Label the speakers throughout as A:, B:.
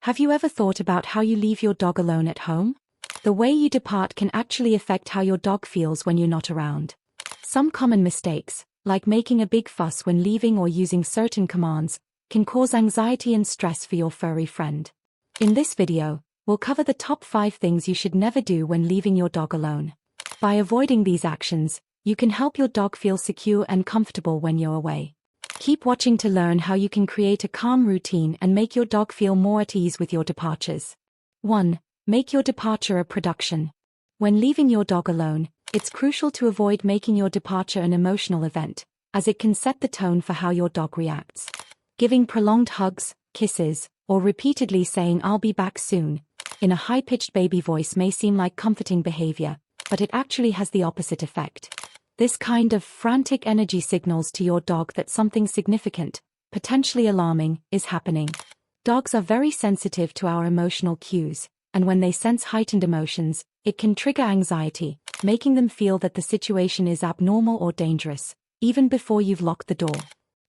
A: Have you ever thought about how you leave your dog alone at home? The way you depart can actually affect how your dog feels when you're not around. Some common mistakes, like making a big fuss when leaving or using certain commands, can cause anxiety and stress for your furry friend. In this video, we'll cover the top 5 things you should never do when leaving your dog alone. By avoiding these actions, you can help your dog feel secure and comfortable when you're away. Keep watching to learn how you can create a calm routine and make your dog feel more at ease with your departures. 1. Make your departure a production. When leaving your dog alone, it's crucial to avoid making your departure an emotional event, as it can set the tone for how your dog reacts. Giving prolonged hugs, kisses, or repeatedly saying "I'll be back soon" in a high-pitched baby voice may seem like comforting behavior, but it actually has the opposite effect. This kind of frantic energy signals to your dog that something significant, potentially alarming, is happening. Dogs are very sensitive to our emotional cues, and when they sense heightened emotions, it can trigger anxiety, making them feel that the situation is abnormal or dangerous, even before you've locked the door.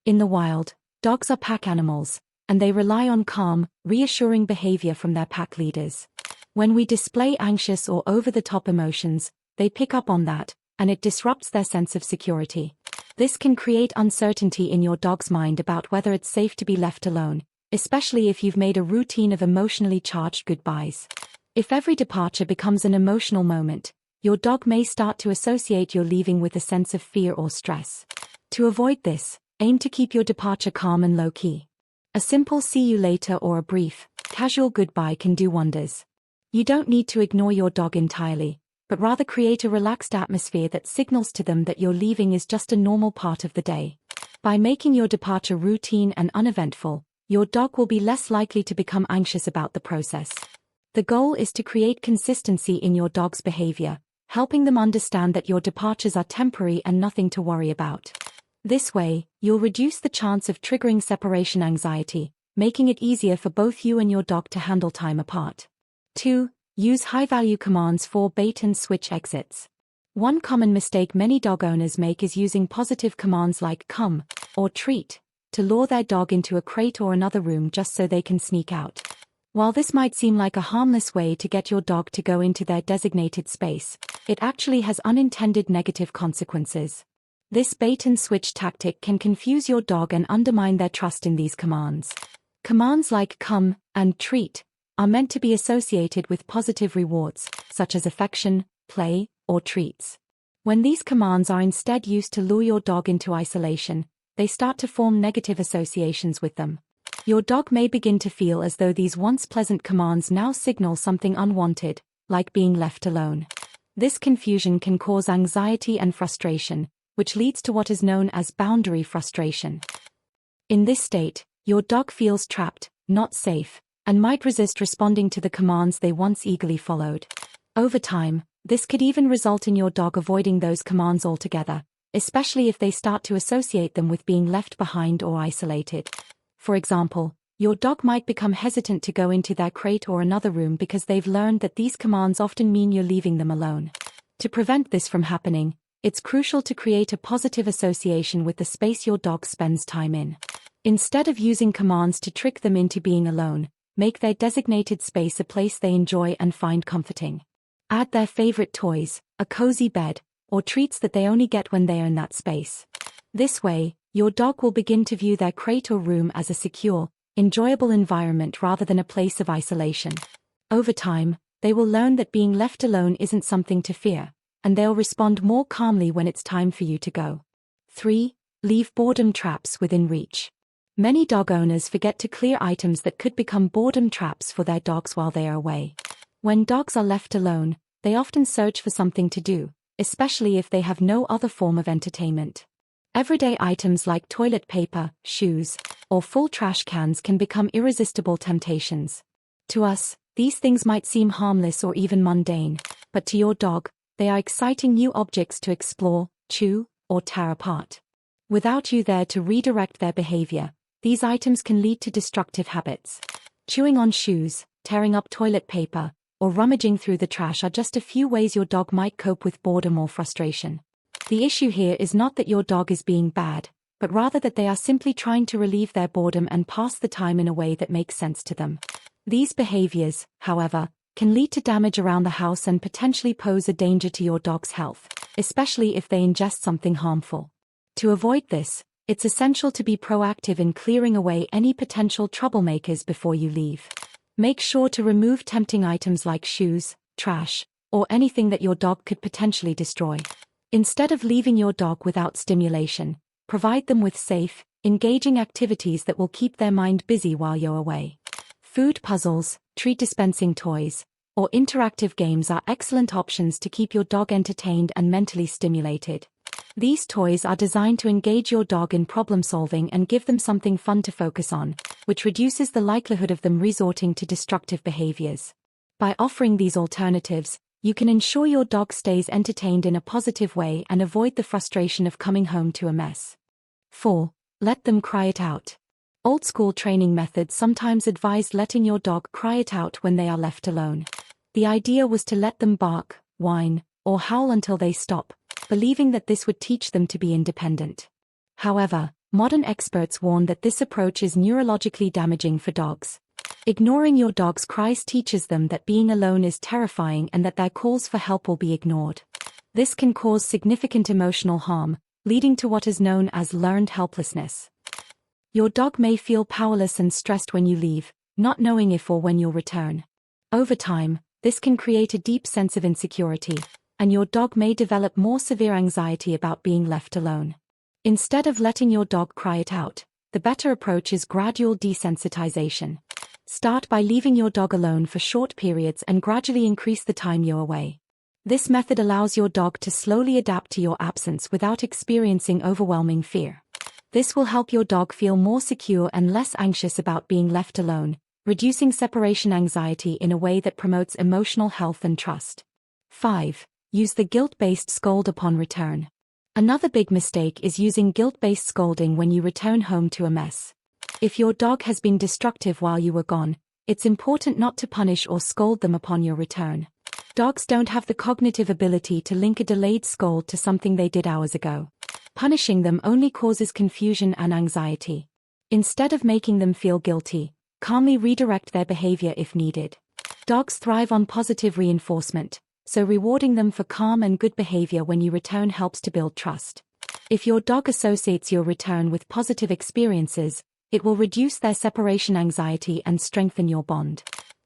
A: In the wild, dogs are pack animals, and they rely on calm, reassuring behavior from their pack leaders. When we display anxious or over-the-top emotions, they pick up on that, and it disrupts their sense of security. This can create uncertainty in your dog's mind about whether it's safe to be left alone, especially if you've made a routine of emotionally charged goodbyes. If every departure becomes an emotional moment, your dog may start to associate your leaving with a sense of fear or stress. To avoid this, aim to keep your departure calm and low-key. A simple "see you later" or a brief, casual goodbye can do wonders. You don't need to ignore your dog entirely, but rather create a relaxed atmosphere that signals to them that your leaving is just a normal part of the day. By making your departure routine and uneventful, your dog will be less likely to become anxious about the process. The goal is to create consistency in your dog's behavior, helping them understand that your departures are temporary and nothing to worry about. This way, you'll reduce the chance of triggering separation anxiety, making it easier for both you and your dog to handle time apart. 2. Use high-value commands for bait-and-switch exits. One common mistake many dog owners make is using positive commands like "come" or "treat" to lure their dog into a crate or another room just so they can sneak out. While this might seem like a harmless way to get your dog to go into their designated space, it actually has unintended negative consequences. This bait-and-switch tactic can confuse your dog and undermine their trust in these commands. Commands like "come" and "treat" are meant to be associated with positive rewards, such as affection, play, or treats. When these commands are instead used to lure your dog into isolation, they start to form negative associations with them. Your dog may begin to feel as though these once pleasant commands now signal something unwanted, like being left alone. This confusion can cause anxiety and frustration, which leads to what is known as boundary frustration. In this state, your dog feels trapped, not safe, and might resist responding to the commands they once eagerly followed. Over time, this could even result in your dog avoiding those commands altogether, especially if they start to associate them with being left behind or isolated. For example, your dog might become hesitant to go into their crate or another room because they've learned that these commands often mean you're leaving them alone. To prevent this from happening, it's crucial to create a positive association with the space your dog spends time in. Instead of using commands to trick them into being alone, make their designated space a place they enjoy and find comforting. Add their favorite toys, a cozy bed, or treats that they only get when they are in that space. This way, your dog will begin to view their crate or room as a secure, enjoyable environment rather than a place of isolation. Over time, they will learn that being left alone isn't something to fear, and they'll respond more calmly when it's time for you to go. 3. Leave boredom traps within reach. Many dog owners forget to clear items that could become boredom traps for their dogs while they are away. When dogs are left alone, they often search for something to do, especially if they have no other form of entertainment. Everyday items like toilet paper, shoes, or full trash cans can become irresistible temptations. To us, these things might seem harmless or even mundane, but to your dog, they are exciting new objects to explore, chew, or tear apart. Without you there to redirect their behavior, these items can lead to destructive habits. Chewing on shoes, tearing up toilet paper, or rummaging through the trash are just a few ways your dog might cope with boredom or frustration. The issue here is not that your dog is being bad, but rather that they are simply trying to relieve their boredom and pass the time in a way that makes sense to them. These behaviors, however, can lead to damage around the house and potentially pose a danger to your dog's health, especially if they ingest something harmful. To avoid this, it's essential to be proactive in clearing away any potential troublemakers before you leave. Make sure to remove tempting items like shoes, trash, or anything that your dog could potentially destroy. Instead of leaving your dog without stimulation, provide them with safe, engaging activities that will keep their mind busy while you're away. Food puzzles, treat dispensing toys, or interactive games are excellent options to keep your dog entertained and mentally stimulated. These toys are designed to engage your dog in problem solving and give them something fun to focus on, which reduces the likelihood of them resorting to destructive behaviors. By offering these alternatives, you can ensure your dog stays entertained in a positive way and avoid the frustration of coming home to a mess. 4. Let them cry it out. Old-school training methods sometimes advised letting your dog cry it out when they are left alone. The idea was to let them bark, whine, or howl until they stop, believing that this would teach them to be independent. However, modern experts warn that this approach is neurologically damaging for dogs. Ignoring your dog's cries teaches them that being alone is terrifying and that their calls for help will be ignored. This can cause significant emotional harm, leading to what is known as learned helplessness. Your dog may feel powerless and stressed when you leave, not knowing if or when you'll return. Over time, this can create a deep sense of insecurity, and your dog may develop more severe anxiety about being left alone. Instead of letting your dog cry it out, the better approach is gradual desensitization. Start by leaving your dog alone for short periods and gradually increase the time you're away. This method allows your dog to slowly adapt to your absence without experiencing overwhelming fear. This will help your dog feel more secure and less anxious about being left alone, reducing separation anxiety in a way that promotes emotional health and trust. 5. Use the guilt-based scold upon return. Another big mistake is using guilt-based scolding when you return home to a mess. If your dog has been destructive while you were gone, it's important not to punish or scold them upon your return. Dogs don't have the cognitive ability to link a delayed scold to something they did hours ago. Punishing them only causes confusion and anxiety. Instead of making them feel guilty, calmly redirect their behavior if needed. Dogs thrive on positive reinforcement, so rewarding them for calm and good behavior when you return helps to build trust. If your dog associates your return with positive experiences, it will reduce their separation anxiety and strengthen your bond.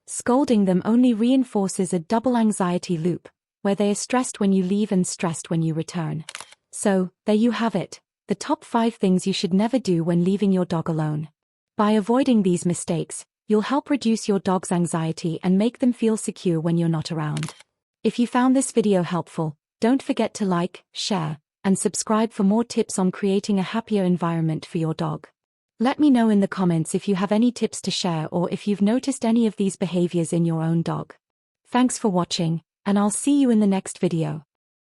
A: Scolding them only reinforces a double anxiety loop, where they are stressed when you leave and stressed when you return. So, there you have it, the top 5 things you should never do when leaving your dog alone. By avoiding these mistakes, you'll help reduce your dog's anxiety and make them feel secure when you're not around. If you found this video helpful, don't forget to like, share, and subscribe for more tips on creating a happier environment for your dog. Let me know in the comments if you have any tips to share or if you've noticed any of these behaviors in your own dog. Thanks for watching, and I'll see you in the next video.